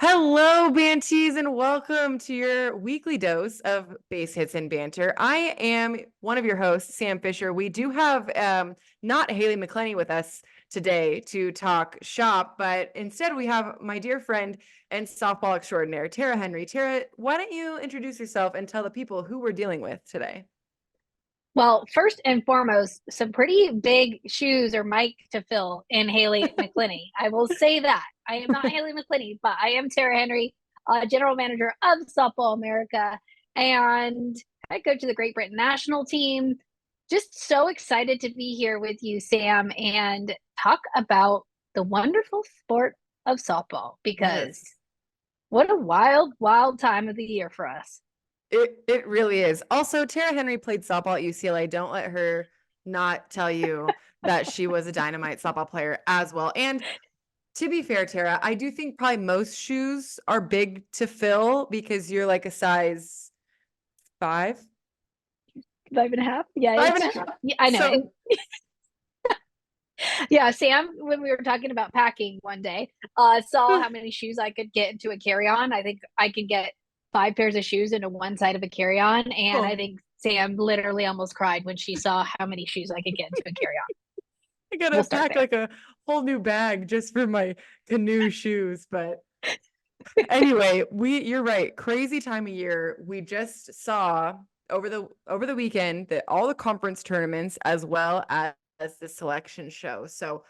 Hello, Bantees, and welcome to your weekly dose of base hits and banter. I am one of your hosts, Sam Fischer. We do have not Haley McClenny with us today to talk shop, but instead we have my dear friend and softball extraordinaire, Tara Henry. Tara, why don't you introduce yourself and tell the people who we're dealing with today? Well, first and foremost, some pretty big shoes or mic to fill in Haley McClinney. I will say that. I am not Haley McClinney, but I am Tara Henry, general manager of Softball America and head coach of the Great Britain national team. Just so excited to be here with you, Sam, and talk about the wonderful sport of softball because Yes. what a wild, wild time of the year for us. It really is. Also, Tara Henry played softball at UCLA. Don't let her not tell you that she was a dynamite softball player as well. And to be fair, Tara, I do think probably most shoes are big to fill because you're like a size five, 5.5. Yeah, five and it's a true. half. Yeah, I know. So Yeah, Sam, when we were talking about packing one day, saw how many shoes I could get into a carry-on. I think I could get 5 pairs of shoes into one side of a carry-on, and I oh, think Sam literally almost cried when she saw how many shoes I could get into a carry-on. I gotta We'll start pack there. like a whole new bag just for my canoe shoes. But anyway, you're right. Crazy time of year. We just saw over the weekend that all the conference tournaments as well as the selection show. So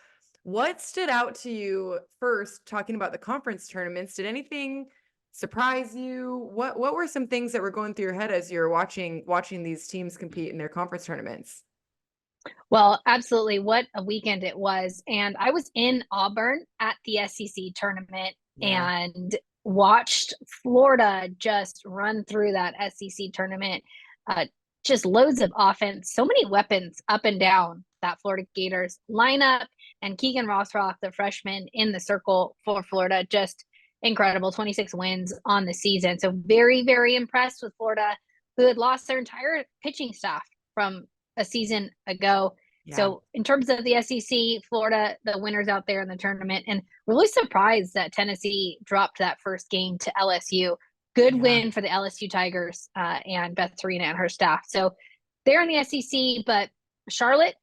what stood out to you first talking about the conference tournaments? Did anything surprise you? What were some things that were going through your head as you're watching these teams compete in their conference tournaments? Well, absolutely. What a weekend it was. And I was in Auburn at the SEC tournament Yeah. and watched Florida just run through that SEC tournament. Uh, just loads of offense, so many weapons up and down that Florida Gators lineup. And Keegan Rothrock, the freshman in the circle for Florida, just incredible 26 wins on the season. So, very, very impressed with Florida, who had lost their entire pitching staff from a season ago. Yeah. So in terms of the SEC, Florida, the winners out there in the tournament, and really surprised that Tennessee dropped that first game to LSU. Good Yeah. win for the LSU Tigers and Beth Serena and her staff. So they're in the SEC, but Charlotte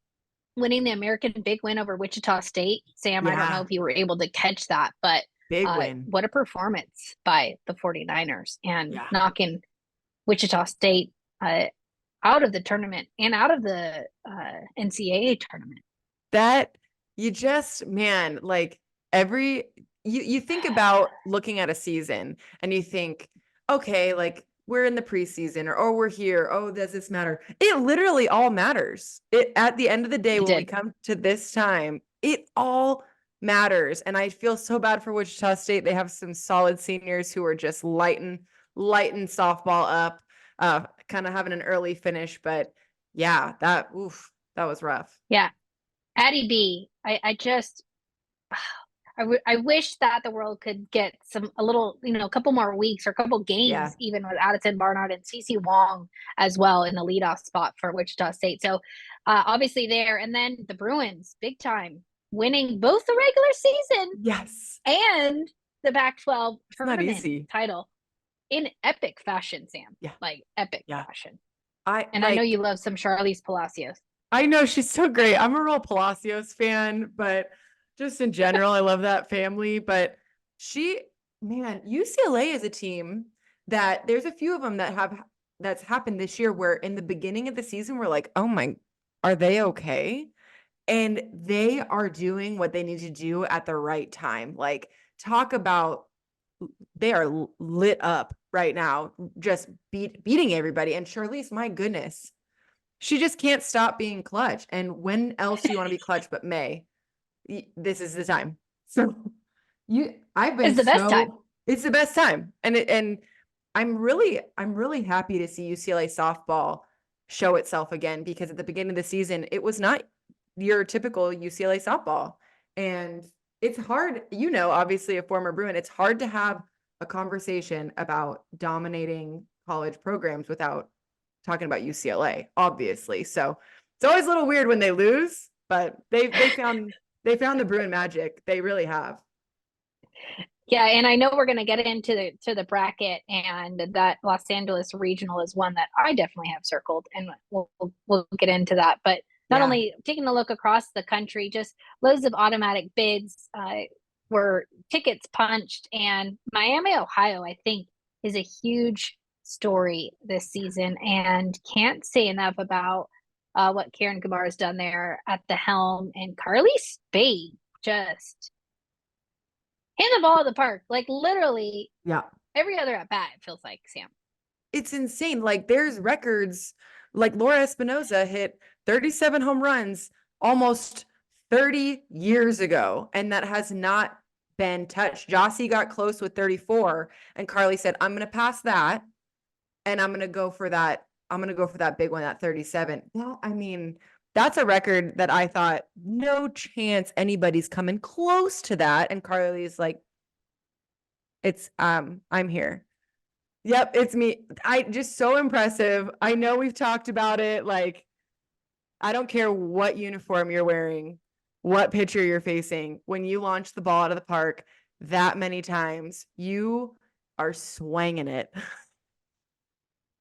winning the American big win over Wichita State. Sam, I don't know Yeah. if you were able to catch that, but Big win. what a performance by the 49ers and Yeah. knocking Wichita State out of the tournament and out of the NCAA tournament. That you just, man, like every you think about looking at a season and you think, okay, like we're in the preseason or oh, we're here. Oh, does this matter? It literally all matters. It at the end of the day, It when we did. come to this time, it all matters. And I feel so bad for Wichita State. They have some solid seniors who are just lighting softball up, kind of having an early finish. But yeah, that was rough. Yeah. Addie B, I just, I wish that the world could get a little, a couple more weeks or a couple games, Yeah. even with Addison Barnard and Cece Wong as well in the leadoff spot for Wichita State. So obviously there. And then the Bruins, big time, winning both the regular season Yes. and the Pac-12 It's not tournament easy. title in epic fashion, Sam. Yeah. Like epic Yeah. fashion. I And I know like you love some Charlize Palacios. I know she's so great. I'm a real Palacios fan, but just in general, I love that family. But she, man, UCLA is a team that there's a few of them that's happened this year where in the beginning of the season, we're like, oh my, are they okay? And they are doing what they need to do at the right time. Like, talk about they are lit up right now, just beating everybody. And Charlize, my goodness, she just can't stop being clutch. And when else do you want to be clutch but May? This is the time. So I've been It's the best time. it's the best time. And I'm really happy to see UCLA softball show itself again because at the beginning of the season, it was not your typical UCLA softball. And it's hard, obviously a former Bruin, it's hard to have a conversation about dominating college programs without talking about UCLA, obviously. So it's always a little weird when they lose, but they found the Bruin magic. They really have. Yeah, and I know we're going to get into the bracket, and that Los Angeles regional is one that I definitely have circled, and we'll get into that. But not Yeah. only taking a look across the country, just loads of automatic bids were tickets punched, and Miami, Ohio, I think, is a huge story this season, and can't say enough about what Karen Gamar has done there at the helm, and Carly Spade just hand the ball at the park, like literally Yeah. every other at bat. It feels like Sam. It's insane. Like there's records, like Laura Espinoza hit 37 home runs almost 30 years ago, and that has not been touched. Jossie got close with 34, and Carly said, I'm gonna pass that, and I'm gonna go for that. I'm gonna go for that big one at 37. Well, I mean, that's a record that I thought no chance anybody's coming close to that. And Carly's like, it's I'm here. Yep, it's me. I just so impressive. I know we've talked about it. Like, I don't care what uniform you're wearing, what pitcher you're facing. When you launch the ball out of the park that many times, you are swinging it.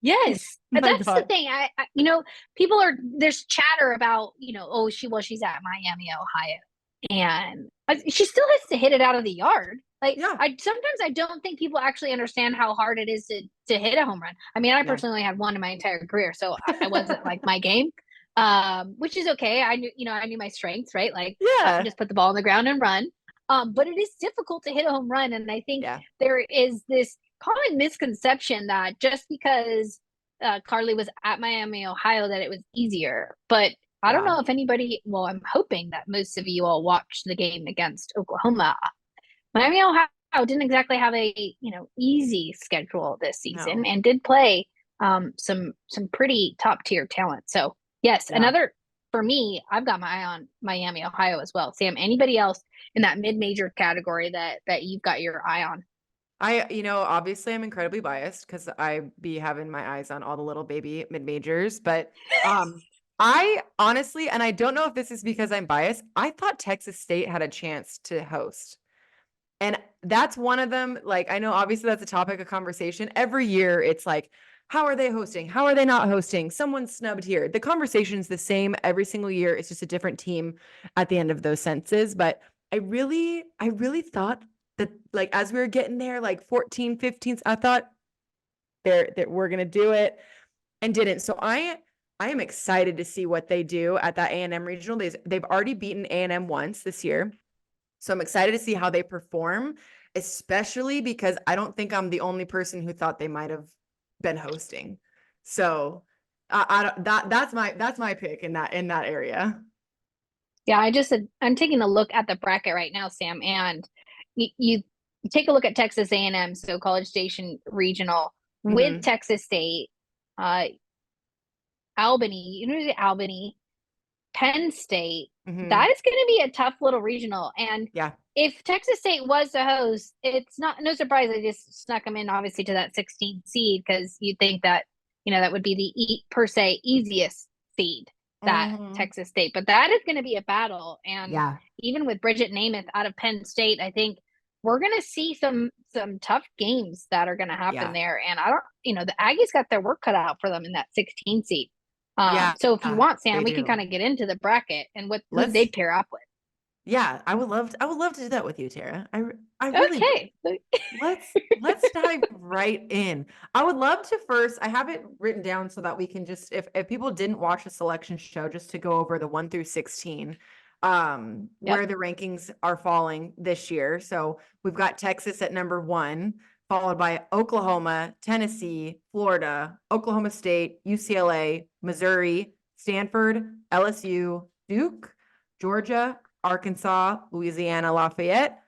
Yes, My that's the God. thing. People are there's chatter about oh she's at Miami, Ohio, and she still has to hit it out of the yard. Like Yeah. I sometimes I don't think people actually understand how hard it is to hit a home run. I mean, I Yeah. personally only had one in my entire career, so I wasn't like my game, which is okay. I knew my strengths, right? Like Yeah. just put the ball on the ground and run. But it is difficult to hit a home run, and I think Yeah. there is this common misconception that just because Carly was at Miami, Ohio, that it was easier. But I don't Yeah. know if anybody, well, I'm hoping that most of you all watched the game against Oklahoma. Miami, Ohio didn't exactly have a, easy schedule this season No. and did play some pretty top tier talent. So, yes, Yeah. another for me, I've got my eye on Miami, Ohio as well. Sam, anybody else in that mid-major category that you've got your eye on? Obviously I'm incredibly biased because I be having my eyes on all the little baby mid majors, but I honestly, and I don't know if this is because I'm biased, I thought Texas State had a chance to host. And that's one of them. Like, I know obviously that's a topic of conversation. Every year it's like, how are they hosting? How are they not hosting? Someone's snubbed here. The conversation's the same every single year. It's just a different team at the end of those sentences. But I really thought that like as we were getting there, like 14, 15, I thought that we're gonna do it and didn't. So I am excited to see what they do at that A&M regional. They've already beaten A&M once this year. So I'm excited to see how they perform, especially because I don't think I'm the only person who thought they might have been hosting. So that's my pick in that area. Yeah, I'm taking a look at the bracket right now, Sam, and you take a look at Texas A&M, so College Station Regional with Mm-hmm. Texas State, uh, Albany, University of Albany, Penn State. Mm-hmm. That is going to be a tough little regional. And Yeah. if Texas State was the host, it's not no surprise they just snuck them in obviously to that 16 seed because you'd think that that would be the per se easiest seed, that Mm-hmm. Texas State. But that is going to be a battle. And Yeah. even with Bridget Namath out of Penn State, I think we're going to see some tough games that are going to happen Yeah. there. And I don't, the Aggies got their work cut out for them in that 16 seed. Yeah. So if you want, Sam, They we can kind do. of get into the bracket and who Let's they'd pair up with. Yeah, I would love to do that with you, Tara. I really would. Okay. Let's dive right in. I would love to first, I have it written down so that we can just if people didn't watch the selection show, just to go over the 1 through 16, Yep. where the rankings are falling this year. So we've got Texas at number 1, followed by Oklahoma, Tennessee, Florida, Oklahoma State, UCLA, Missouri, Stanford, LSU, Duke, Georgia, Arkansas, Louisiana, Lafayette,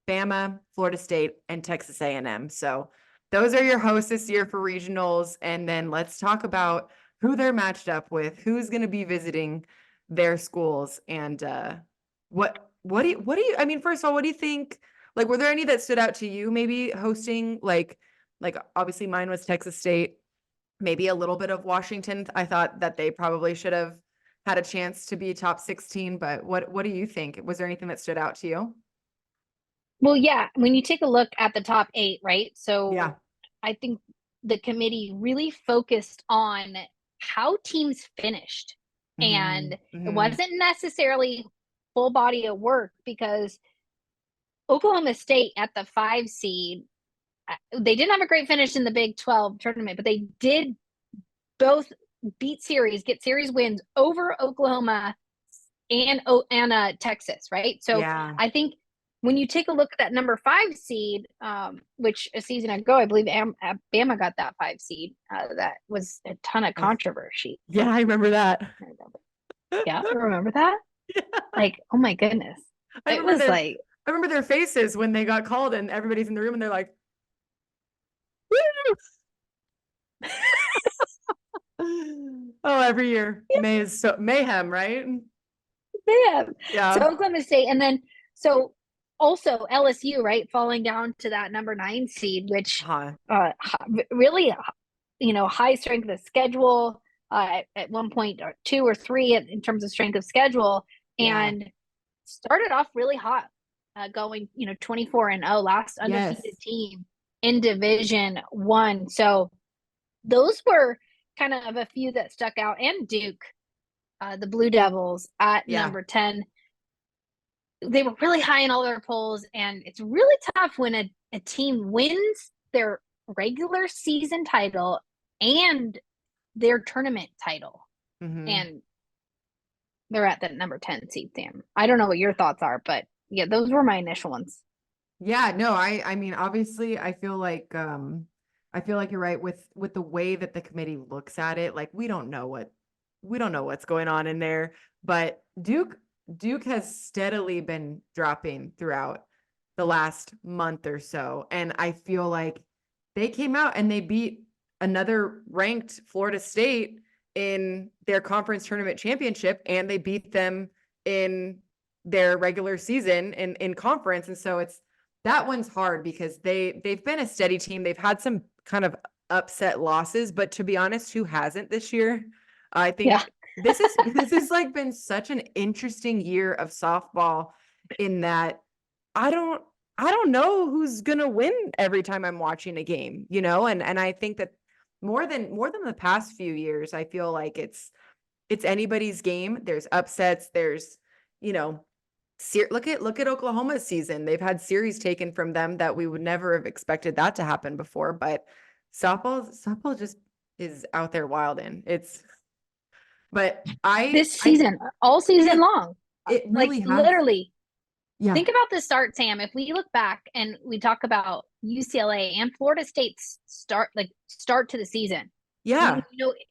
Bama, Florida State, and Texas A&M. So those are your hosts this year for regionals. And then let's talk about who they're matched up with, who's going to be visiting their schools, and what do you I mean, first of all, what do you think? Like, were there any that stood out to you maybe hosting like obviously mine was Texas State, maybe a little bit of Washington. I thought that they probably should have had a chance to be top 16, but what do you think? Was there anything that stood out to you? Well, yeah, when you take a look at the top 8, right? Yeah. So I think the committee really focused on how teams finished. Hmm. And it Hmm. wasn't necessarily full body of work because Oklahoma State at the 5 seed, they didn't have a great finish in the Big 12 tournament, but they did both get series wins over Oklahoma and Texas, right? So Yeah. I think when you take a look at that number 5 seed, which a season ago I believe Bama got that 5 seed, that was a ton of I, controversy. yeah, I remember that. Yeah, remember that? Yeah. Like, oh my goodness, I it remember was their like, I remember their faces when they got called and everybody's in the room and they're like, oh, every year. May is so mayhem, right? man. So Yeah. Oklahoma State, and then so also LSU, right, falling down to that number 9 seed, which Huh. really, high strength of schedule, at one point or two or three in terms of strength of schedule, Yeah. and started off really hot, going 24-0, last Yes. undefeated team in Division One. So those were kind of a few that stuck out, and Duke, the Blue Devils at Yeah. number 10. They were really high in all their polls, and it's really tough when a team wins their regular season title and their tournament title, Hmm. and they're at that number 10 seed, Sam. I don't know what your thoughts are, but yeah, those were my initial ones. Yeah, no, I mean, obviously I feel like you're right with the way that the committee looks at it. Like we don't know what's going on in there, but Duke has steadily been dropping throughout the last month or so. And I feel like they came out and they beat another ranked Florida State in their conference tournament championship, and they beat them in their regular season in conference. And so it's that one's hard because they've been a steady team. They've had some kind of upset losses, but to be honest, who hasn't this year? I Yeah. think this has like been such an interesting year of softball in that I don't I don't know who's gonna win every time I'm watching a game, and I think that more than the past few years, I feel like it's anybody's game. There's upsets, there's, you know, look at Oklahoma's season. They've had series taken from them that we would never have expected that to happen before, but softball just is out there wild in. It's but This I season, all season yeah, long, it like really has. literally. Yeah. Think about the start, Sam. If we look back and we talk about UCLA and Florida State's start to the season, Yeah.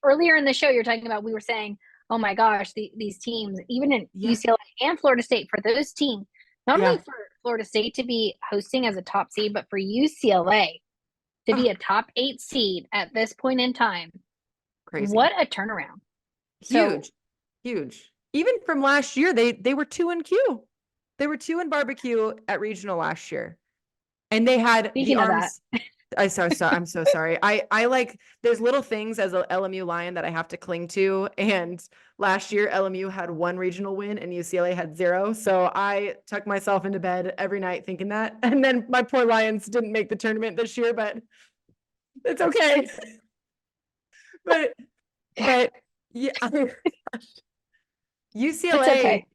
earlier in the show, you're talking about, we were saying, oh my gosh, these teams, even in Yeah. UCLA and Florida State, for those teams, not only Yeah. for Florida State to be hosting as a top seed, but for UCLA to be Oh, a top 8 seed at this point in time, crazy. what a turnaround. So, Huge. Huge. Even from last year, they were 2 in Q. They were 2 in barbecue at regional last year. And they had the speaking of that, arms. I'm so sorry. I like there's little things as a LMU Lion that I have to cling to. And last year LMU had 1 regional win and UCLA had 0. So I tucked myself into bed every night thinking that. And then my poor Lions didn't make the tournament this year, but it's okay. But yeah, it's UCLA okay.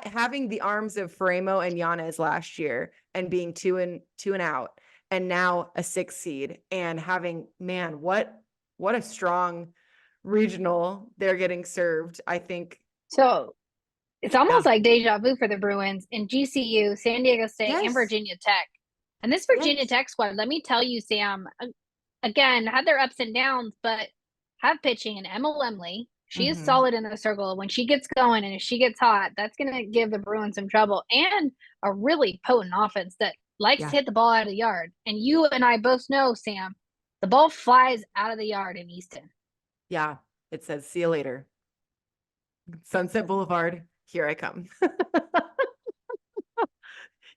having the arms of Framo and Yanez last year and being two and out, and now a 6 seed and having, man, what a strong regional they're getting served. I think, So it's yeah, almost like deja vu for the Bruins in GCU, San Diego State, and yes, Virginia Tech. And this Virginia yes, Tech squad, let me tell you, Sam, again, had their ups and downs, but have pitching. And Emma Lemley, she is hmm, solid in the circle. When she gets going and if she gets hot, that's going to give the Bruins some trouble, and a really potent offense that likes yeah, to hit the ball out of the yard. And you and I both know, Sam, the ball flies out of the yard in Easton. yeah. It says, see you later, Sunset Boulevard. Here I come.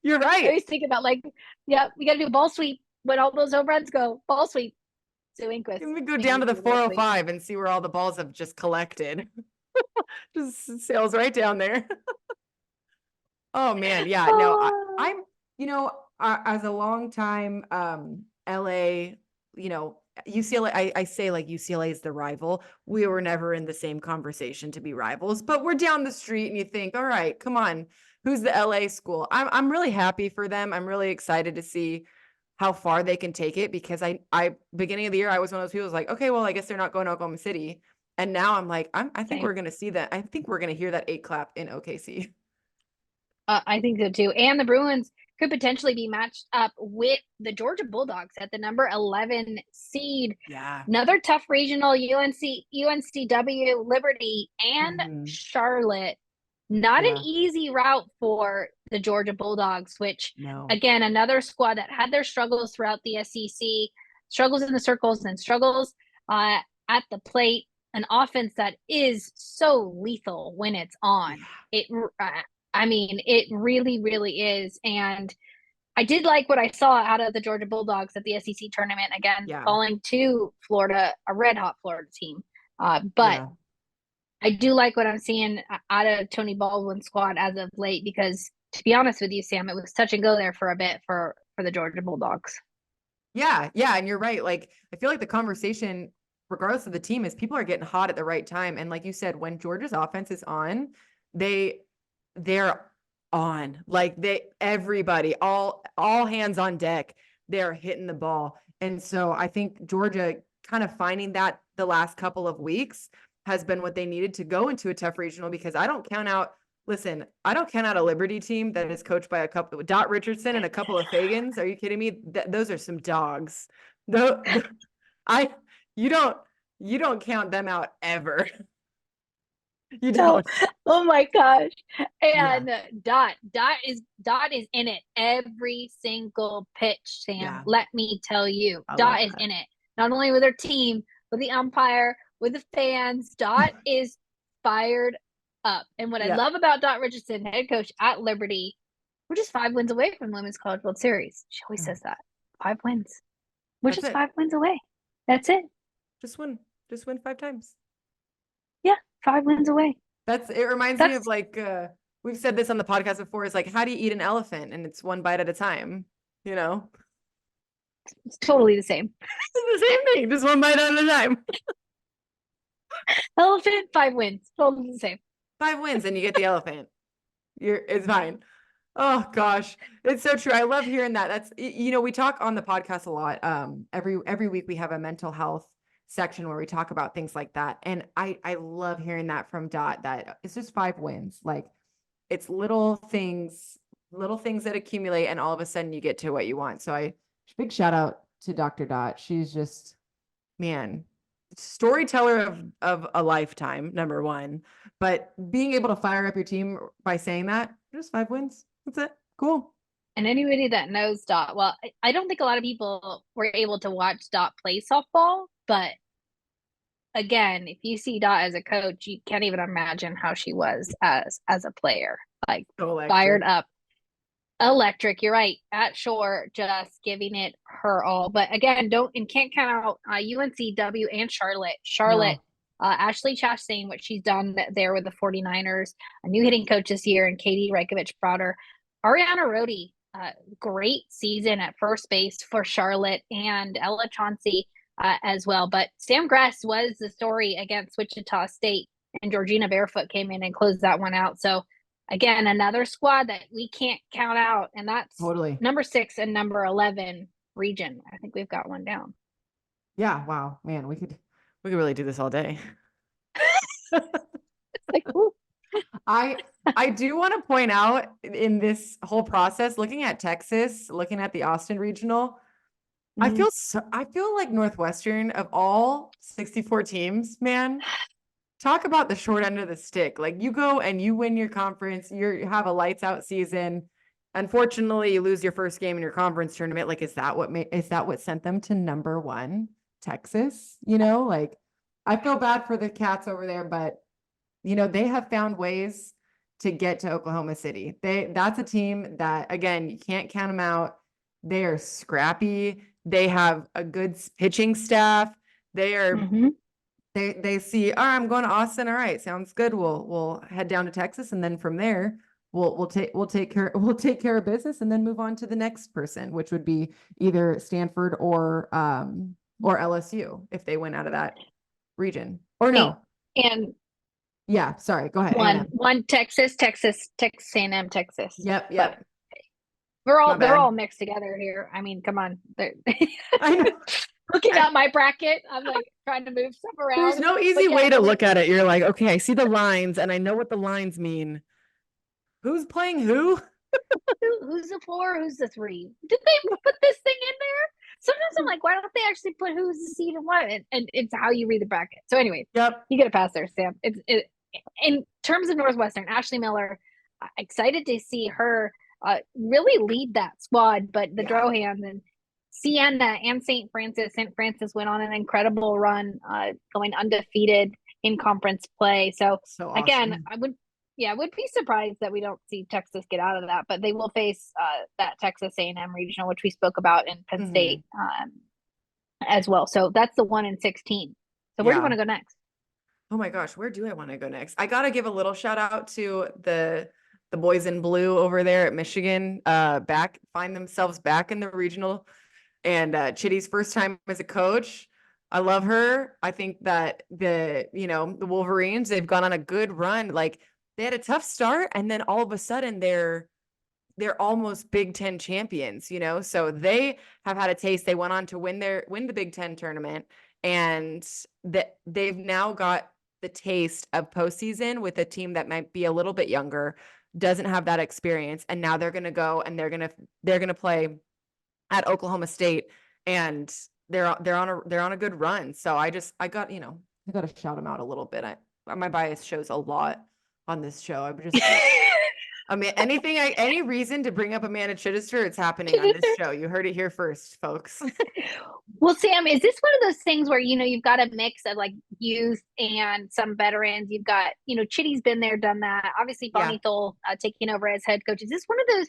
You're I right. always think about, like, yeah, we got to do a ball sweep when all those overruns go. Ball sweep. Sue Inquist Let me go making down us to the do a ball sweep. 405 and see where all the balls have just collected. Just sails right down there. Oh man, yeah. No, Oh, I'm, you know, as a long time LA, you know, UCLA, I say like UCLA is the rival. We were never in the same conversation to be rivals, but we're down the street and you think, all right, come on, who's the LA school? I'm really happy for them. I'm really excited to see how far they can take it because I beginning of the year I was one of those people who was like, okay, well, I guess they're not going to Oklahoma City. And now I'm like, I think Same. we're gonna see that. I think we're gonna hear that 8 clap in OKC. I think so too. And the Bruins could potentially be matched up with the Georgia Bulldogs at the number 11 seed. Yeah. Another tough regional UNCW, Liberty, and Mhm. Charlotte. Not an Yeah. easy route for the Georgia Bulldogs, which No. again, another squad that had their struggles throughout the SEC, struggles in the circles and struggles at the plate. An offense that is so lethal when it's on. Yeah. It I mean, it really, really is. And I did like what I saw out of the Georgia Bulldogs at the SEC tournament, again, Yeah. falling to Florida, a red hot Florida team. But Yeah. I do like what I'm seeing out of Tony Baldwin's squad as of late, because to be honest with you, Sam, it was touch and go there for a bit for the Georgia Bulldogs. Yeah. Yeah. And you're right. Like, I feel like the conversation, regardless of the team, is people are getting hot at the right time. And like you said, when Georgia's offense is on, they they're on. Like everybody, all hands on deck, they're hitting the ball. And so I think Georgia kind of finding that the last couple of weeks has been what they needed to go into a tough regional, because I don't count out, listen, I don't count out a Liberty team that is coached by a couple Dot Richardson and a couple of Fagans. Are you kidding me? Those are some dogs. I you don't you don't count them out ever. You No. don't. Oh my gosh. Yeah. And Dot is in it every single pitch, Sam. Yeah. Let me tell you. I love Dot is that. in it. Not only with her team, with the umpire, with the fans. Dot is fired up. And what I Yeah. love about Dot Richardson, head coach at Liberty, we're just 5 wins away from Women's College World Series. She always says that. 5 wins. We're That's just it. 5 wins away. That's it. Just win. Just win 5 times. Yeah, 5 wins away. It reminds me of That's like we've said this on the podcast before. It's like, how do you eat an elephant? And it's one bite at a time, you know? it's totally the same. It's the same thing, just one bite at a time. Elephant, 5 wins. Totally the same. 5 wins and you get the elephant. It's fine. Oh gosh, it's so true. I love hearing that. That's, you know, we talk on the podcast a lot. Every week we have a mental health section where we talk about things like that. And I love hearing that from Dot, that it's just 5 wins. Like, it's little things that accumulate, and all of a sudden you get to what you want. So big shout out to Dr. Dot. She's just, man, storyteller of a lifetime, number one. But being able to fire up your team by saying that, just 5 wins. That's it. Cool. And anybody that knows Dot, well, I don't think a lot of people were able to watch Dot play softball, but again, if you see Dot as a coach, you can't even imagine how she was as a player. Like, So fired electric. up, electric. You're right. At shore, just giving it her all. But again, can't count out UNCW and Charlotte. Charlotte, No. Ashley Chastain, what she's done there with the 49ers, a new hitting coach this year, and Katie Reikovich Browder. Ariana Rhodey, great season at first base for Charlotte, and Ella Chauncey as well. But Sam Grass was the story against Wichita State, and Georgina Barefoot came in and closed that one out. So again, another squad that we can't count out, and that's Totally. number 6 and number 11 region. I think we've got one down. Yeah. Wow, man, we could really do this all day. Like, ooh. I do want to point out in this whole process, looking at Texas, looking at the Austin regional, I feel like Northwestern, of all 64 teams, man, talk about the short end of the stick. Like, you go and you win your conference, you have a lights out season. Unfortunately, you lose your first game in your conference tournament. Like, is that what sent them to number one, Texas? You know, like, I feel bad for the Cats over there, but you know, they have found ways to get to Oklahoma City. That's a team that, again, you can't count them out. They are scrappy. They have a good pitching staff. They are they see, all right, I'm going to Austin. All right, sounds good. We'll head down to Texas, and then from there we'll take care of business and then move on to the next person, which would be either Stanford or LSU if they went out of that region. Or no. And Yeah, sorry, go ahead. one Texas A&M, Texas. Yep. But they're all mixed together here. I mean, come on. I know. Looking at my bracket, I'm like trying to move stuff around. There's no easy way to look at it. You're like, okay, I see the lines and I know what the lines mean. Who's playing who? Who's the 4? Who's the 3? Did they put this thing in there? Sometimes I'm like, why don't they actually put who's the seed and what? And it's how you read the bracket. So anyway, yep, you get a pass there, Sam. In terms of Northwestern, Ashley Miller, excited to see her really lead that squad. But the Drohans and Siena and St. Francis. St. Francis went on an incredible run, going undefeated in conference play. So awesome. Again, I would be surprised that we don't see Texas get out of that, but they will face that Texas A&M regional, which we spoke about in Penn State as well. So that's the 1 in 16. So where do you want to go next? Oh my gosh, where do I want to go next? I got to give a little shout out to the boys in blue over there at Michigan, find themselves back in the regional, and Chitty's first time as a coach. I love her. I think that the Wolverines, they've gone on a good run. Like, they had a tough start, and then all of a sudden they're almost Big Ten champions, so they have had a taste. They went on to win the Big Ten tournament, and they've now got the taste of postseason with a team that might be a little bit younger, doesn't have that experience, and now they're going to go and they're going to play at Oklahoma State, and they're on a good run. So I got to shout them out a little bit. My bias shows a lot on this show. I'm just I mean, any reason to bring up Amanda Chittister, it's happening on this show. You heard it here first, folks. Well, Sam, is this one of those things where, you've got a mix of like youth and some veterans? You've got, Chitty's been there, done that. Obviously, Bonnie Thole taking over as head coach. Is this one of those,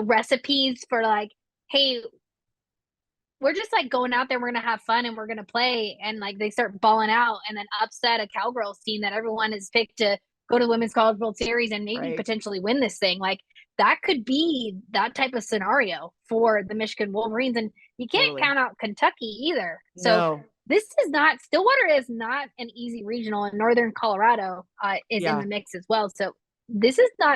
recipes for like, hey, we're just like going out there, we're going to have fun and we're going to play, and like they start balling out and then upset a Cowgirls team that everyone has picked to go to the Women's College World Series and maybe potentially win this thing? Like, that could be that type of scenario for the Michigan Wolverines. And you can't count out Kentucky either. So Stillwater is not an easy regional, and Northern Colorado is in the mix as well. So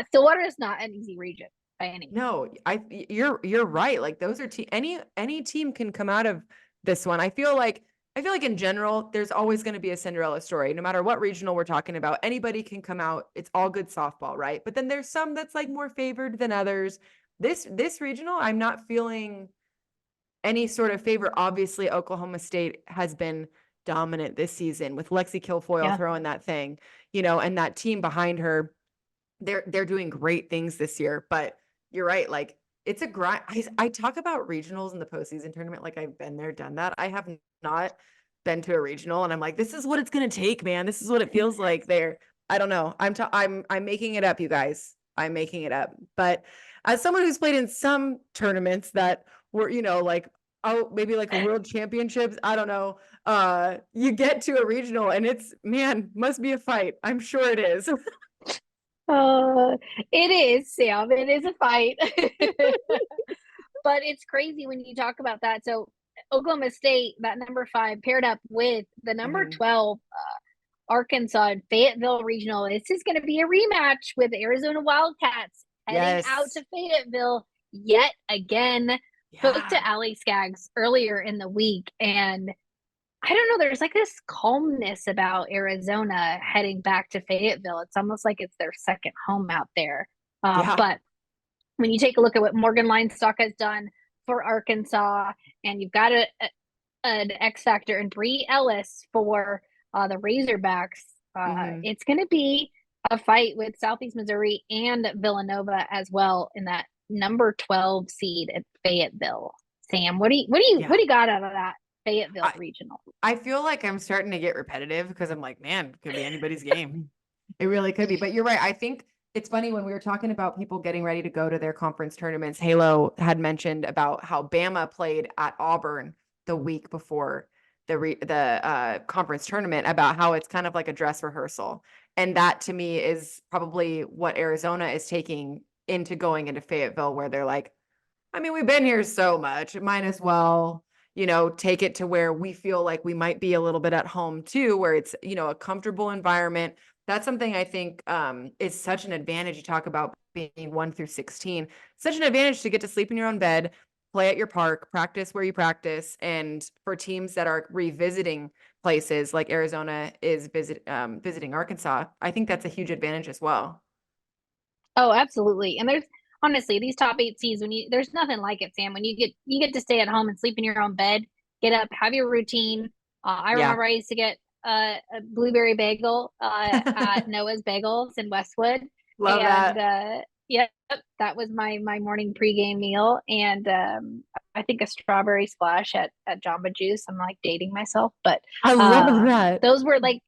Stillwater is not an easy region by any means. No, you're right. Like, those are any team can come out of this one. I feel like in general, there's always going to be a Cinderella story. No matter what regional we're talking about, anybody can come out. It's all good softball, right? But then there's some that's like more favored than others. This regional, I'm not feeling any sort of favor. Obviously, Oklahoma State has been dominant this season with Lexi Kilfoyle throwing that thing, and that team behind her. They're doing great things this year. But you're right. Like, it's a grind. I talk about regionals in the postseason tournament like I've been there, done that. I have not been to a regional, and I'm like, this is what it's gonna take, man. This is what it feels like there. I don't know. I'm making it up, you guys. I'm making it up. But as someone who's played in some tournaments that were, like, maybe like a world championships, I don't know. You get to a regional and it's, man, must be a fight. I'm sure it is. It is, Sam. It is a fight. But it's crazy when you talk about that. So Oklahoma State, that number 5, paired up with the number 12 Arkansas and Fayetteville Regional. This is going to be a rematch with Arizona Wildcats heading out to Fayetteville yet again. Spoke to Allie Skaggs earlier in the week, and I don't know, there's like this calmness about Arizona heading back to Fayetteville. It's almost like it's their second home out there. But when you take a look at what Morgan Linestock has done for Arkansas, and you've got an X factor in Bree Ellis for the Razorbacks, it's going to be a fight with Southeast Missouri and Villanova as well in that number 12 seed at Fayetteville. Sam, what do you got out of that Fayetteville regional? I feel like I'm starting to get repetitive because I'm like, man, it could be anybody's game. It really could be. But you're right. I think it's funny when we were talking about people getting ready to go to their conference tournaments. Halo had mentioned about how Bama played at Auburn the week before the conference tournament about how it's kind of like a dress rehearsal. And that to me is probably what Arizona is taking into going into Fayetteville, where they're like, I mean, we've been here so much, might as well, take it to where we feel like we might be a little bit at home too, where it's, a comfortable environment. That's something I think is such an advantage. You talk about being 1 through 16, such an advantage to get to sleep in your own bed, play at your park, practice where you practice. And for teams that are revisiting places like Arizona is visiting Arkansas, I think that's a huge advantage as well. Oh, absolutely. And there's honestly these top 8 seeds there's nothing like it, Sam. When you get to stay at home and sleep in your own bed, get up, have your routine. I Yeah. remember I used to get a blueberry bagel at Noah's Bagels in Westwood, Love and that. yep, that was my morning pregame meal. And I think a strawberry splash at Jamba Juice. I'm like dating myself, but I love that. those were like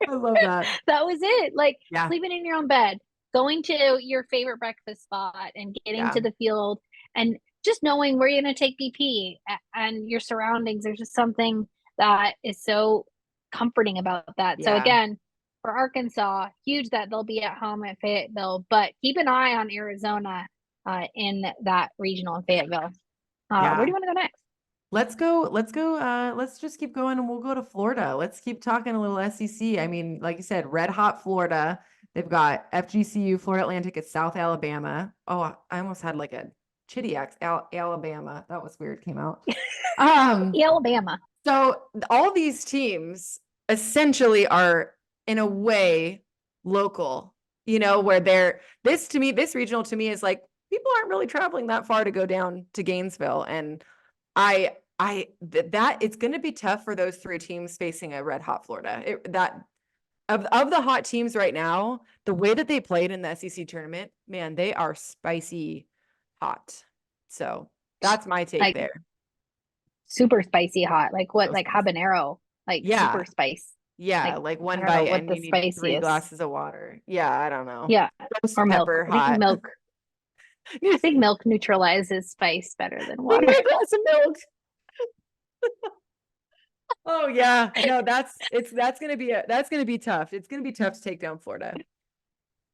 I love that. that was it. Like Yeah. sleeping in your own bed, going to your favorite breakfast spot and getting Yeah. to the field and just knowing where you're going to take BP and your surroundings. There's just something that is so comforting about that. So Yeah. again, for Arkansas, huge that they'll be at home at Fayetteville, but keep an eye on Arizona in that regional in Fayetteville. Where do Yeah. you want to go next? Let's just keep going and we'll go to Florida. Let's keep talking a little SEC. I mean, like you said, red hot Florida. They've got FGCU, Florida Atlantic at South Alabama. Oh, I almost had like a chitty Alabama. That was weird, came out. Alabama. So all these teams essentially are in a way local, where this regional to me is like people aren't really traveling that far to go down to Gainesville. And that it's going to be tough for those 3 teams facing a red hot Florida. Of the hot teams right now, the way that they played in the SEC tournament, man, they are spicy hot. So that's my take Like there. super spicy hot. Like what? So Like spicy. habanero. Like Yeah. super spice. Yeah. Like Like I one don't know bite what and the you need 3 spiciest. glasses of water. Yeah. I don't know. Yeah, Ghost or milk. pepper I think hot. milk. I think milk neutralizes spice better than Bring water. me a glass of milk. Oh yeah. No, that's gonna be tough. It's gonna be tough to take down Florida.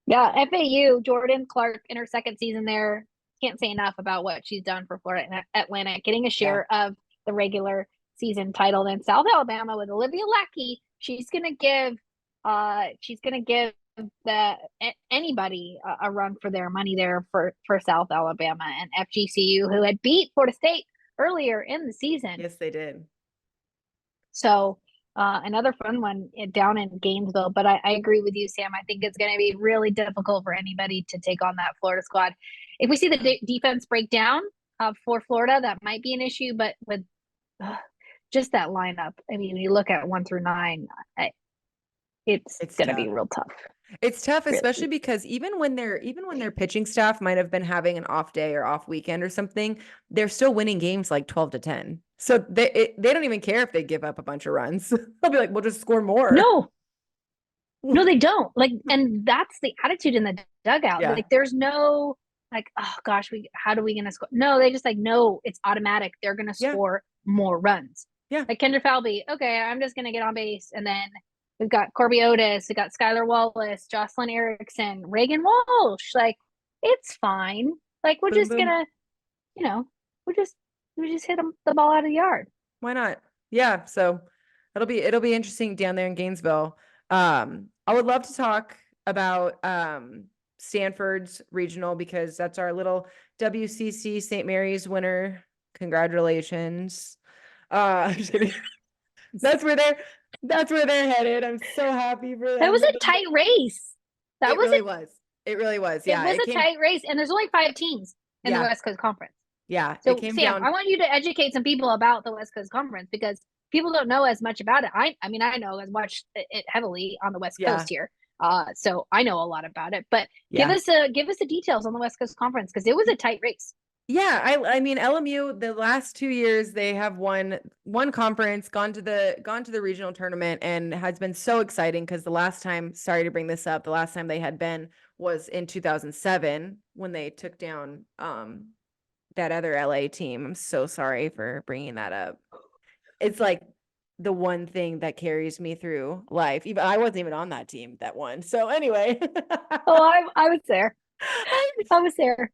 Yeah, FAU, Jordan Clark in her second season there. Can't say enough about what she's done for Florida Atlantic, getting a Yeah. share of the regular season title. Then South Alabama with Olivia Lackey, she's gonna give anybody a run for their money there for South Alabama and FGCU, who had beat Florida State earlier in the season. Yes, they did. So another fun one down in Gainesville. But I agree with you, Sam. I think it's going to be really difficult for anybody to take on that Florida squad. If we see the defense break down for Florida, that might be an issue. But with just that lineup, I mean, you look at 1 through 9, it's It's going to be tough. real tough. It's tough, Really. especially because even when their pitching staff might have been having an off day or off weekend or something, they're still winning games like 12-10. So they don't even care if they give up a bunch of runs. They'll be like, we'll just score more. No, no, they don't. Like, and that's the attitude in the dugout. Yeah. Like, there's no like, oh gosh, how do we gonna score? No, they just like, no, it's automatic. They're gonna Yeah. score more runs. Yeah. Like Kendra Falvey, okay, I'm just gonna get on base, and then we've got Corby Otis, we got Skylar Wallace, Jocelyn Erickson, Reagan Walsh. Like, it's fine. Like, we're Boom, just boom. gonna, you know, we just hit the ball out of the yard. Why not? Yeah. So it'll be interesting down there in Gainesville. I would love to talk about Stanford's regional because that's our little WCC St. Mary's winner. Congratulations. Just kidding. That's where they're headed. I'm so happy for That them. was a tight race. That It was really was. It really was. It Yeah. was a tight race, and there's only 5 teams in the Yeah. West Coast Conference. Yeah. It So, came Sam, down. I want you to educate some people about the West Coast Conference because people don't know as much about it. I mean, I know as much it heavily on the West Yeah. Coast here, so I know a lot about it. But Yeah. give us the details on the West Coast Conference because it was a tight race. Yeah, I mean LMU the last 2 years they have won one conference, gone to the regional tournament, and has been so exciting because the last time, sorry to bring this up, the last time they had been was in 2007 when they took down that other LA team. I'm so sorry for bringing that up. it's like the one thing that carries me through life. Even I wasn't even on that team that won. So anyway, Oh, I was there. I was there.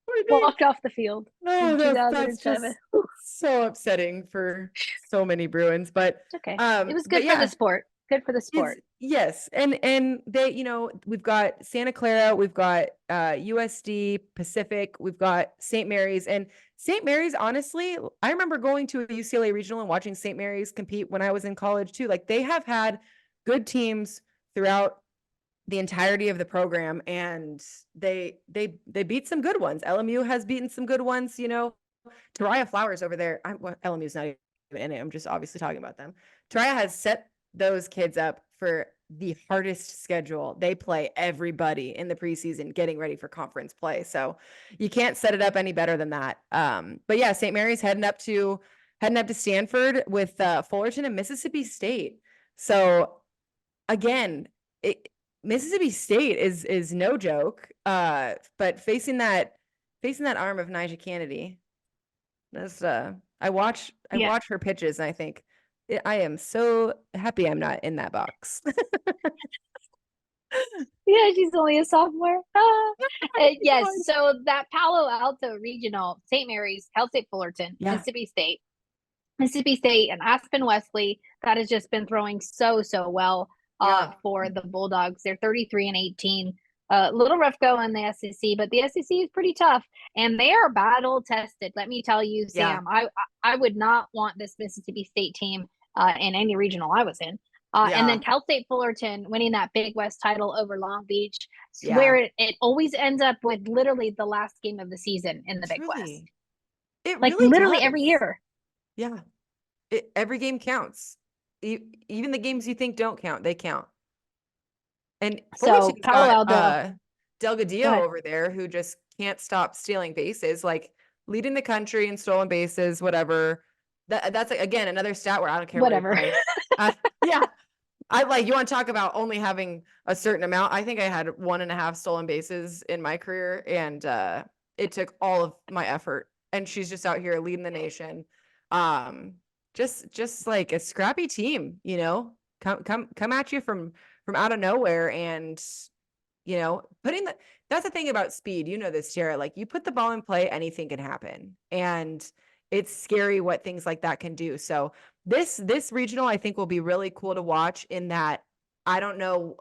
I think, Walked off the field oh, in that's 2007. just so upsetting for so many Bruins. It's okay. It was But good for the yeah, sport. Good for the it's sport. yes, and they, we've got Santa Clara, we've got USD Pacific, we've got St. Mary's, and St. Mary's, honestly, I remember going to a UCLA regional and watching St. Mary's compete when I was in college too. Like they have had good teams throughout the entirety of the program, and they beat some good ones. LMU has beaten some good ones, Tariah Flowers over there. LMU's not even in it. I'm just obviously talking about them. Tariah has set those kids up for the hardest schedule. They play everybody in the preseason getting ready for conference play. So you can't set it up any better than that. But yeah, St. Mary's heading up to Stanford with Fullerton and Mississippi State. So again, Mississippi State is no joke. But facing that arm of Nija Kennedy, that's I watch Yeah. her pitches and I think I am so happy I'm not in that box. Yeah, she's only a sophomore. Ah. Yes, God. so that Palo Alto Regional, St. Mary's, Cal State Fullerton, Yeah. Mississippi State, and Aspen Wesley, that has just been throwing so well Yeah. for the Bulldogs. They're 33-18. A little rough go in the SEC, but the SEC is pretty tough, and they are battle tested. Let me tell you, Yeah. Sam, I would not want this Mississippi State team in any regional I was in. And then Yeah. Cal State Fullerton winning that Big West title over Long Beach, Yeah. where it always ends up with literally the last game of the season in the Big West. It Like really literally does. every year. Yeah. Every game counts. Even the games you think don't count, they count. And So Fullerton's Palo got Alto. Delgadillo over there who just can't stop stealing bases, like leading the country in stolen bases, whatever. That's like, again, another stat where I don't care Whatever. where you play. Yeah. I like, you want to talk about only having a certain amount. I think I had 1.5 stolen bases in my career, and it took all of my effort. And she's just out here leading the nation. Just like a scrappy team, come at you from out of nowhere, and that's the thing about speed. This, Jared, like you put the ball in play, anything can happen. And it's scary what things like that can do. So this regional, I think, will be really cool to watch, in that I don't know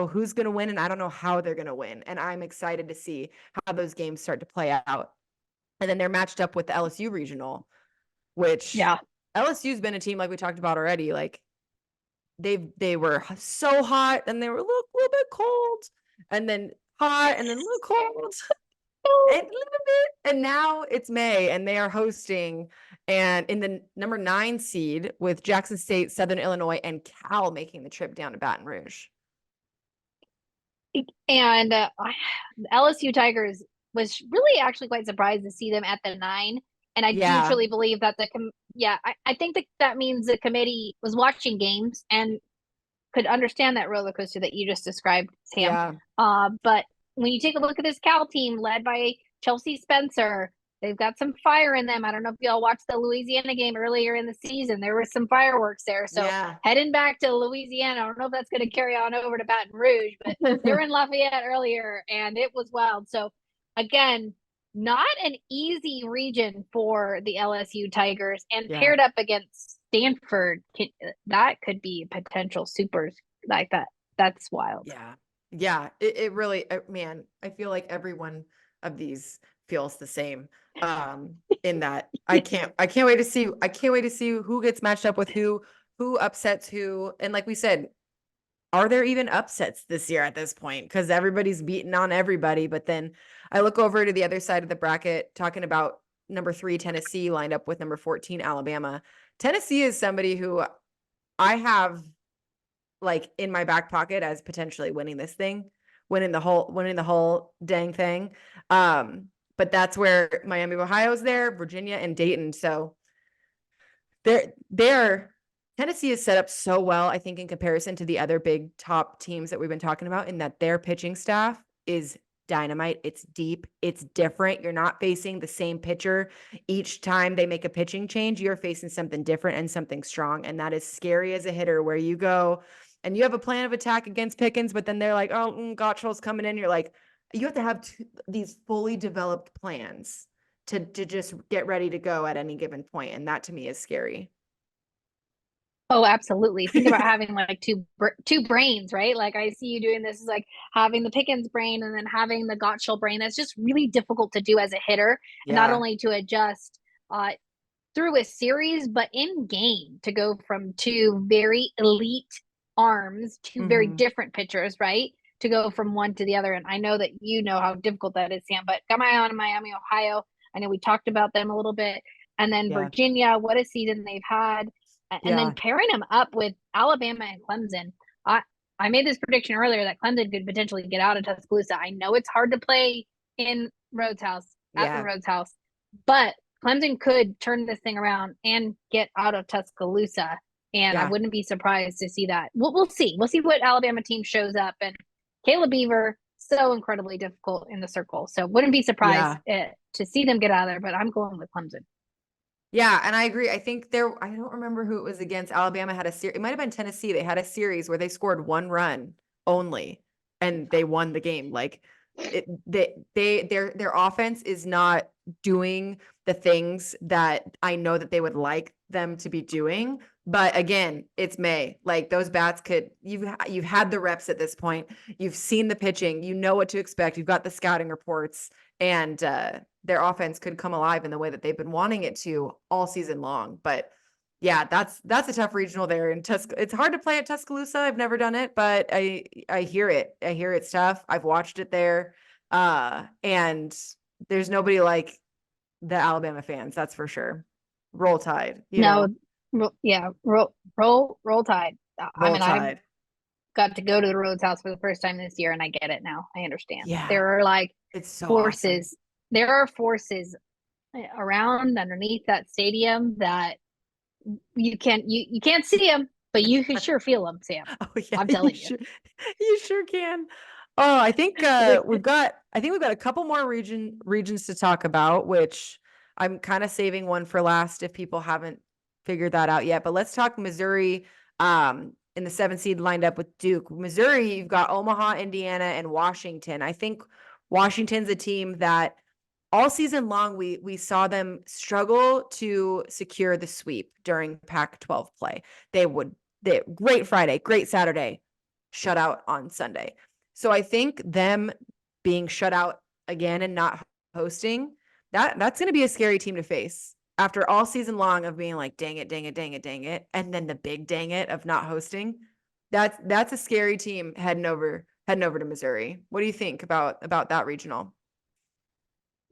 who's going to win, and I don't know how they're going to win. And I'm excited to see how those games start to play out. And then they're matched up with the LSU regional, which LSU's been a team, like we talked about already. Like they were so hot, and they were a little bit cold, and then hot, and then a little cold. And a little bit, and now it's May, and they are hosting, and in the number 9 seed with Jackson State, Southern Illinois, and Cal making the trip down to Baton Rouge. And the LSU Tigers was really actually quite surprised to see them at the 9. And I do truly believe that I think that means the committee was watching games and could understand that roller coaster that you just described, Sam. Yeah. But when you take a look at this Cal team led by Chelsea Spencer, they've got some fire in them. I don't know if y'all watched the Louisiana game earlier in the season. There was some fireworks there. So heading back to Louisiana, I don't know if that's going to carry on over to Baton Rouge, but they were in Lafayette earlier, and it was wild. So again, not an easy region for the LSU Tigers, and paired up against Stanford, that could be potential supers like that. That's wild. Yeah. It really, man, I feel like every one of these feels the same. In that I can't wait to see who gets matched up with who upsets who. And like we said, are there even upsets this year at this point? Because everybody's beating on everybody. But then I look over to the other side of the bracket, talking about number 3, Tennessee, lined up with number 14, Alabama. Tennessee is somebody who I have like in my back pocket as potentially winning this thing, winning the whole dang thing. But that's where Miami of Ohio's there, Virginia, and Dayton. So they're Tennessee is set up so well, I think, in comparison to the other big top teams that we've been talking about, in that their pitching staff is dynamite. It's deep. It's different. You're not facing the same pitcher each time they make a pitching change. You're facing something different and something strong. And that is scary as a hitter, where you go and you have a plan of attack against Pickens, but then they're like, oh, Gottschall's coming in. You're like, you have to have these fully developed plans to just get ready to go at any given point. And that to me is scary. Oh, absolutely. Think about having like two brains, right? Like I see you doing this is like having the Pickens brain and then having the Gottschall brain. That's just really difficult to do as a hitter, and not Yeah. only to adjust through a series, but in game to go from two very elite arms to very Mm-hmm. different pitchers, right? To go from one to the other. And I know that you know how difficult that is, Sam, but got my eye on Miami, Ohio. I know we talked about them a little bit. And then Yeah. Virginia, what a season they've had. And then Yeah. pairing them up with Alabama and Clemson. I, I made this prediction earlier that Clemson could potentially get out of Tuscaloosa. I know it's hard to play in Rhodes House, at the Yeah. Rhodes House, but Clemson could turn this thing around and get out of Tuscaloosa. And I Yeah. wouldn't be surprised to see that. We'll see. We'll see what Alabama team shows up. And Caleb Beaver, so incredibly difficult in the circle. So wouldn't be surprised Yeah. to see them get out of there, but I'm going with Clemson. Yeah, and I agree. I think I don't remember who it was against. Alabama had a series. It might have been Tennessee. They had a series where they scored 1 run only and they won the game. Like their offense is not doing the things that I know that they would like them to be doing. But again, it's May. Like those bats you've had the reps at this point. You've seen the pitching. You know what to expect. You've got the scouting reports, and their offense could come alive in the way that they've been wanting it to all season long. But yeah, that's a tough regional there in It's hard to play at Tuscaloosa. I've never done it, but I hear it. I hear it's tough. I've watched it there. And there's nobody like the Alabama fans, that's for sure. Roll Tide, No, yeah, roll Tide. I Roll mean, I Tide. got to go to the Rhodes House for the first time this year, and I get it now. I understand. Yeah, There are like it's so awesome. forces. There are forces around underneath that stadium that you can't see them, but you can sure feel them, Sam. Oh yeah, I'm telling you. you sure can. Oh, I think we've got a couple more regions to talk about, which I'm kind of saving one for last if people haven't figured that out yet. But let's talk Missouri. In the 7 seed lined up with Duke. Missouri, you've got Omaha, Indiana, and Washington. I think Washington's a team that all season long we saw them struggle to secure the sweep during Pac-12 play. They great Friday, great Saturday, shut out on Sunday. So I think them being shut out again and not hosting, that's going to be a scary team to face after all season long of being like, dang it, dang it, dang it, dang it, and then the big dang it of not hosting. That's a scary team heading over to Missouri. What do you think about that regional?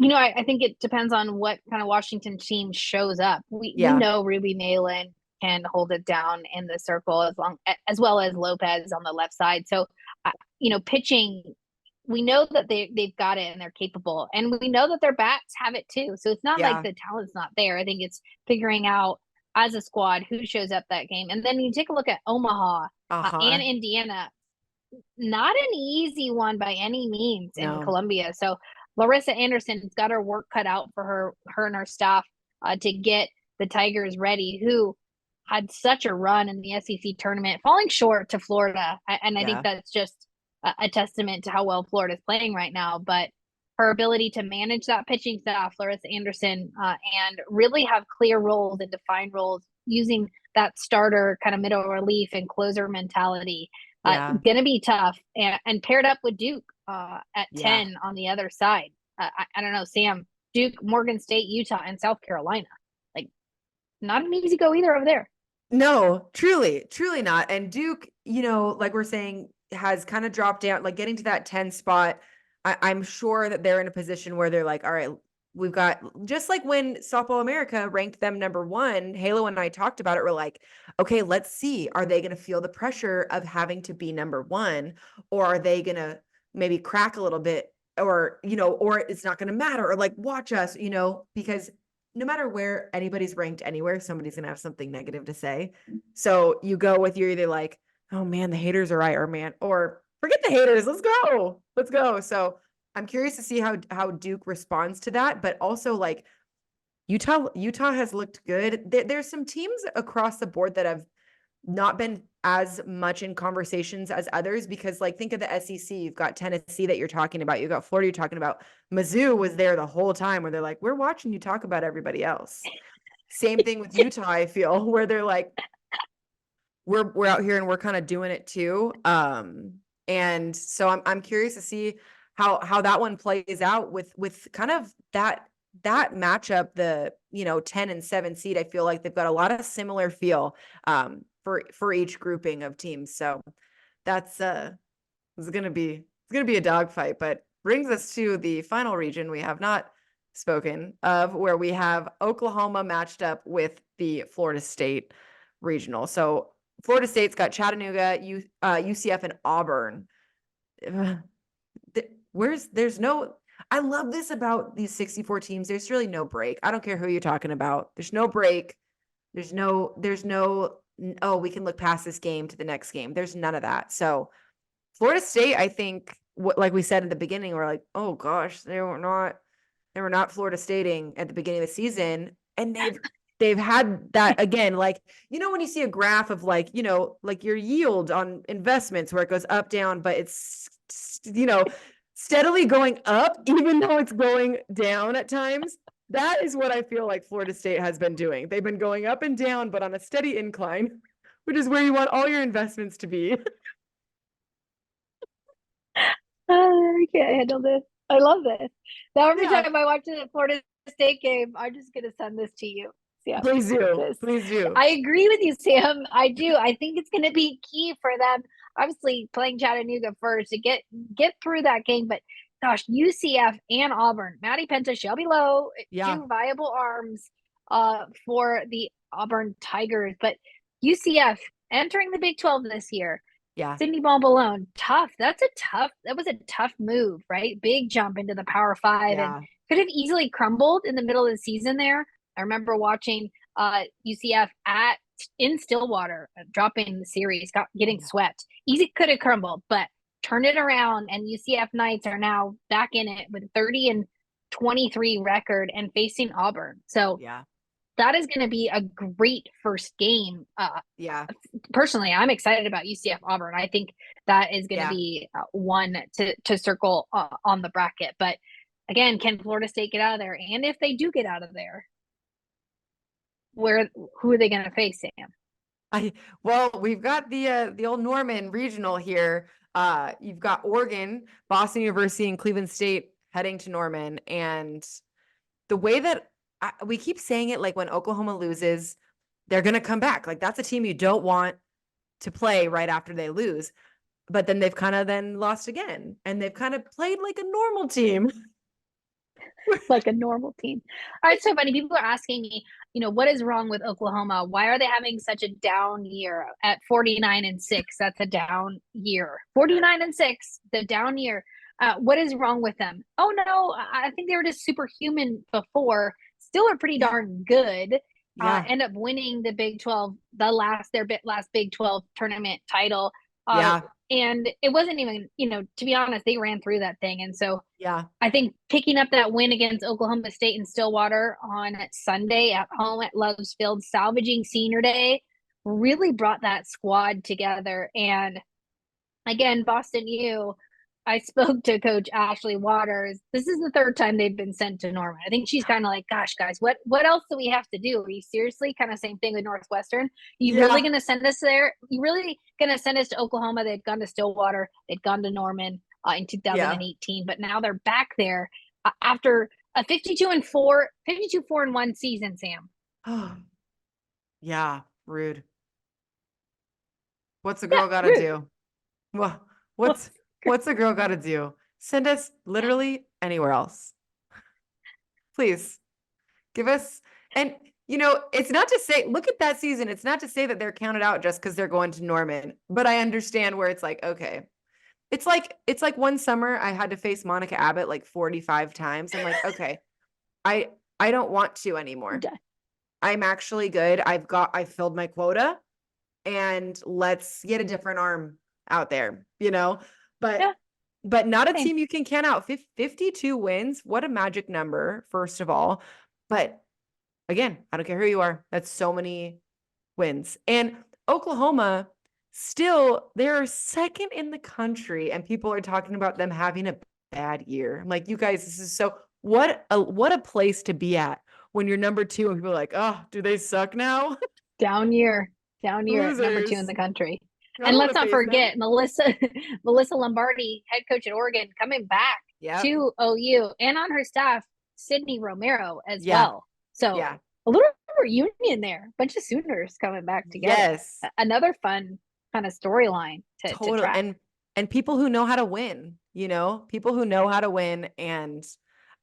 I think it depends on what kind of Washington team shows up. We Yeah, know Ruby Nalen can hold it down in the circle as well as Lopez on the left side. So, pitching, we know that they've got it and they're capable, and we know that their bats have it too. So it's not like yeah, the talent's not there. I think it's figuring out as a squad who shows up that game, and then you take a look at Omaha and uh-huh. Indiana. Not an easy one by any means in No, Columbia. So Larissa Anderson's got her work cut out for her and her staff to get the Tigers ready, who had such a run in the SEC tournament, falling short to Florida. And I think yeah, that's just a testament to how well Florida's playing right now. But her ability to manage that pitching staff, Larissa Anderson, and really have clear roles and defined roles using that starter kind of middle relief and closer mentality, yeah, going to be tough. And paired up with Duke at yeah. 10 on the other side. I don't know, Sam, Duke, Morgan State, Utah, and South Carolina. Like, not an easy go either over there. No, truly not. And Duke, like we're saying, has kind of dropped down, like getting to that 10 spot. I'm sure that they're in a position where they're like, all right, we've got, just like when Softball America ranked them number 1, Halo and I talked about it. We're like, okay, let's see. Are they going to feel the pressure of having to be number 1, or are they going to maybe crack a little bit, or, or it's not going to matter, or like, watch us, because no matter where anybody's ranked anywhere, somebody's gonna have something negative to say. So you go with, you're either like, oh man, the haters are right, or man, or forget the haters, let's go. So I'm curious to see how Duke responds to that, but also like Utah has looked good. There's some teams across the board that have not been as much in conversations as others, because like think of the SEC. You've got Tennessee that you're talking about. You've got Florida you're talking about. Mizzou was there the whole time where they're like, we're watching you talk about everybody else. Same thing with Utah, I feel, where they're like, we're out here and we're kind of doing it too. And so I'm curious to see how that one plays out with kind of that matchup, the 10 and 7 seed. I feel like they've got a lot of similar feel for each grouping of teams. So that's it's gonna be a dogfight, but brings us to the final region we have not spoken of, where we have Oklahoma matched up with the Florida State regional. So Florida State's got Chattanooga, UCF, and Auburn. There's no, I love this about these 64 teams. There's really no break. I don't care who you're talking about. There's no break. There's no, oh, we can look past this game to the next game. There's none of that. So Florida State, I think, like we said in the beginning, we're like, oh gosh, they were not Florida Stating at the beginning of the season. And they've had that again, like, when you see a graph of like, like your yield on investments where it goes up, down, but it's, steadily going up, even though it's going down at times. That is what I feel like Florida State has been doing. They've been going up and down, but on a steady incline, which is where you want all your investments to be. I can't handle this. I love this. Now every Yeah. time I watch a Florida State game, I'm just gonna send this to you. Yeah, Please do. Please do. I agree with you, Sam. I do. I think it's gonna be key for them. Obviously, playing Chattanooga first to get through that game, but gosh, UCF and Auburn, Maddie Penta, Shelby Lowe, Yeah. two viable arms for the Auburn Tigers. But UCF entering the Big 12 this year. Yeah. Sydney Bonbalone, tough. That was a tough move, right? Big jump into the Power Five, and Yeah. could have easily crumbled in the middle of the season there. I remember watching UCF in Stillwater, dropping the series, getting swept. Easy could have crumbled, but turned it around, and UCF Knights are now back in it with a 30-23 record and facing Auburn. So Yeah. that is going to be a great first game. Yeah. Personally, I'm excited about UCF Auburn. I think that is going to be one to circle on the bracket. But again, can Florida State get out of there? And if they do get out of there, who are they going to face, Sam? Well, we've got the old Norman regional here. You've got Oregon, Boston University, and Cleveland State heading to Norman. And the way that we keep saying it, like when Oklahoma loses, they're going to come back. Like that's a team you don't want to play right after they lose. But then they've kind of then lost again, and they've kind of played like a normal team. Like a normal team. All right, so funny. People are asking me, what is wrong with Oklahoma? Why are they having such a down year at 49-6? That's a down year. 49-6, the down year. What is wrong with them? Oh no, I think they were just superhuman before. Still are pretty darn good. End up winning the Big 12, their last Big 12 tournament title. And it wasn't even, to be honest, they ran through that thing. And so I think picking up that win against Oklahoma State in Stillwater on Sunday at home at Love's Field, salvaging senior day, really brought that squad together. And again, Boston U, I spoke to Coach Ashley Waters. This is the third time they've been sent to Norman. I think she's kind of like, gosh, guys, what else do we have to do? Are you seriously? Kind of same thing with Northwestern. You really going to send us there? You really going to send us to Oklahoma? They'd gone to Stillwater. They'd gone to Norman in 2018, but now they're back there after a 52-4-1 season, Sam. Oh, yeah, rude. What's a girl got to do? Well, what's a girl got to do? Send us literally anywhere else. Please give us, and it's not to say, look at that season. It's not to say that they're counted out just because they're going to Norman, but I understand where it's like, okay, it's like one summer I had to face Monica Abbott like 45 times. I'm like, okay, I don't want to anymore. I'm actually good. I filled my quota, and let's get a different arm out there, but but not a Same. team you can count out. 52 wins. What a magic number, first of all. But again, I don't care who you are. That's so many wins. And Oklahoma, still, they're second in the country, and people are talking about them having a bad year. I'm like, you guys, this is so what a place to be at when you're number 2 and people are like, oh, do they suck now? Down year at number 2 in Losers. the country. I And don't let's wanna not face them. forget Melissa Lombardi, head coach at Oregon, coming back Yep. to OU, and on her staff, Sydney Romero as Yeah. well. So Yeah. a little reunion there. Bunch of Sooners coming back together. Yes. Another fun kind of storyline to Totally. track. And people who know how to win, people who know how to win. And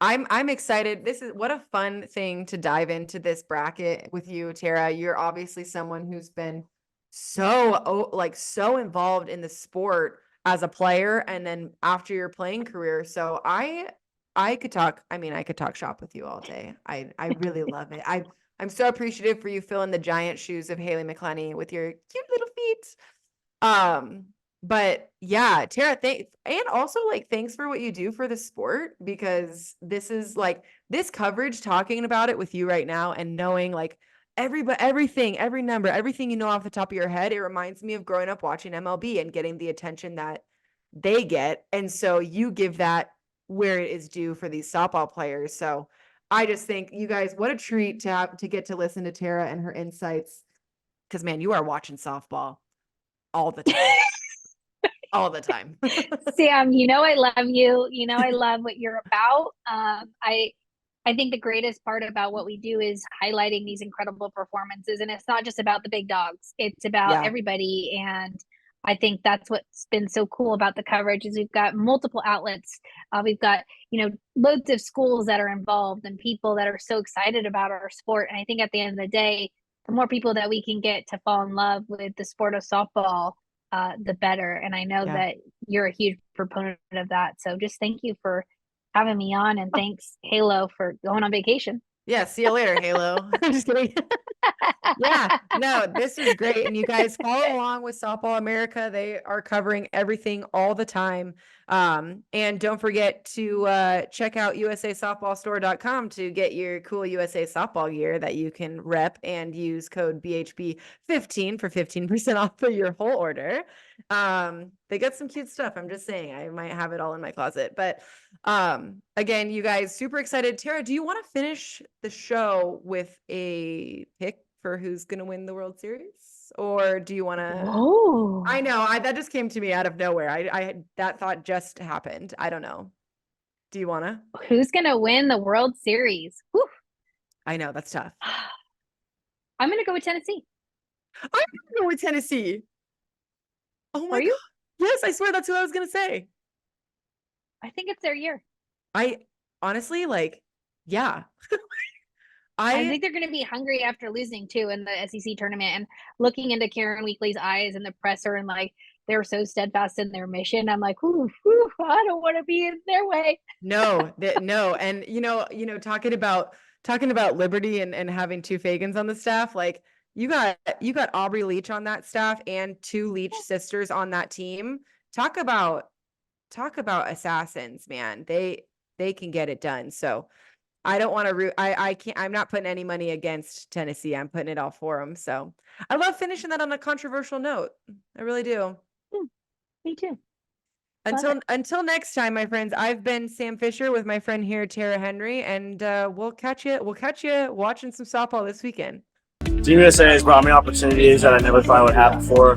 I'm excited. This is what a fun thing to dive into this bracket with you, Tara. You're obviously someone who's been so involved in the sport as a player and then after your playing career. So I could talk shop with you all day. I really love it. I'm so appreciative for you filling the giant shoes of Haley McClenny with your cute little feet. But yeah, Tara, and also thanks for what you do for the sport, because this is this coverage, talking about it with you right now and knowing everything, every number, everything off the top of your head, it reminds me of growing up watching MLB and getting the attention that they get. And so you give that where it is due for these softball players. So I just think you guys, what a treat to get to listen to Tara and her insights. Because man, you are watching softball all the time. All the time. Sam, I love you. I love what you're about. I think the greatest part about what we do is highlighting these incredible performances. And it's not just about the big dogs. It's about everybody. And I think that's what's been so cool about the coverage is we've got multiple outlets. We've got, loads of schools that are involved and people that are so excited about our sport. And I think at the end of the day, the more people that we can get to fall in love with the sport of softball, the better. And I know that you're a huge proponent of that. So just thank you for having me on, and thanks Halo for going on vacation. Yeah, see you later, Halo. I'm just kidding. Yeah, no, this is great. And you guys follow along with Softball America. They are covering everything all the time. And don't forget to check out usasoftballstore.com to get your cool USA softball gear that you can rep, and use code BHB15 for 15% off for your whole order. They got some cute stuff. I'm just saying, I might have it all in my closet. But again, you guys, super excited. Tara, do you want to finish the show with a pick for who's going to win the World Series? Or do you want to? Oh, I know, that just came to me out of nowhere. I that thought just happened. I don't know. Do you want to? Who's going to win the World Series? Whew. I know, that's tough. I'm going to go with Tennessee. I'm going to go with Tennessee. Oh my God. You? Yes, I swear that's what I was going to say. I think it's their year. I honestly, yeah. I think they're going to be hungry after losing too in the SEC tournament, and looking into Karen Weekly's eyes in the presser, and they're so steadfast in their mission. I'm like, ooh, I don't want to be in their way. No. And talking about Liberty and having 2 Fagans on the staff, you got Aubrey Leach on that staff and 2 Leach sisters on that team. Talk about assassins, man. They can get it done. So I don't want to I can't, I'm not putting any money against Tennessee. I'm putting it all for them. So I love finishing that on a controversial note. I really do. Me too. Until next time, my friends, I've been Sam Fisher with my friend here, Tara Henry, and we'll catch you watching some softball this weekend. Team USA has brought me opportunities that I never thought would happen before,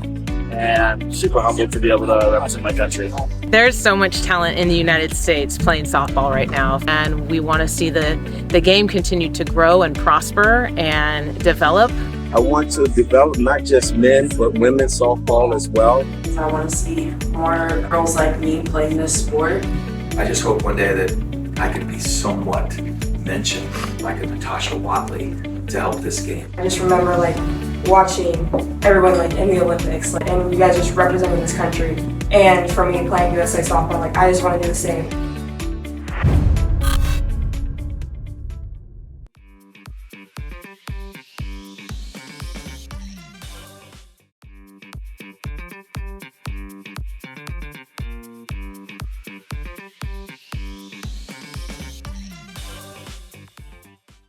and I'm super humbled to be able to represent my country. There's so much talent in the United States playing softball right now, and we want to see the game continue to grow and prosper and develop. I want to develop not just men, but women's softball as well. I want to see more girls like me playing this sport. I just hope one day that I could be somewhat mentioned, like a Natasha Watley, to help this game. I just remember watching everyone in the Olympics, and you guys just representing this country. And for me playing USA softball, I just want to do the same.